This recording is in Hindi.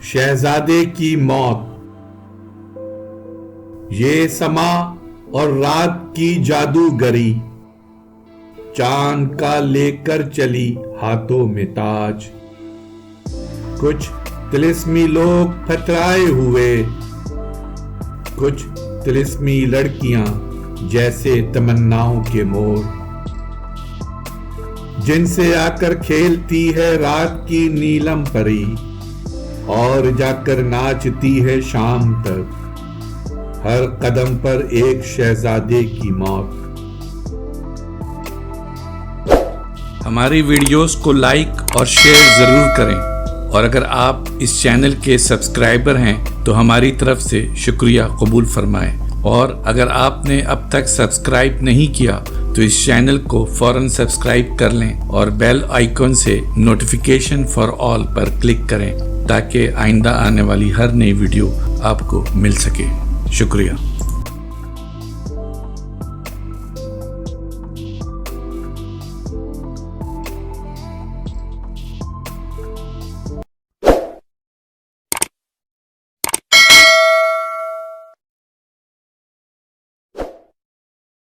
शहजादे की मौत। ये समा और रात की जादूगरी, चांद का लेकर चली हाथों में ताज। कुछ तिलिस्मी लोग फतराए हुए, कुछ तिलिस्मी लड़कियां जैसे तमन्नाओं के मोर, जिनसे आकर खेलती है रात की नीलम परी और जाकर नाचती है शाम तक। हर कदम पर एक शहजादे की मौत। हमारी वीडियोस को लाइक और शेयर ज़रूर करें, और अगर आप इस चैनल के सब्सक्राइबर हैं तो हमारी तरफ से शुक्रिया कबूल फरमाएं। और अगर आपने अब तक सब्सक्राइब नहीं किया तो इस चैनल को फौरन सब्सक्राइब कर लें और बेल आइकॉन से नोटिफिकेशन फॉर ऑल पर क्लिक करें ताकि आइंदा आने वाली हर नई वीडियो आपको मिल सके। शुक्रिया।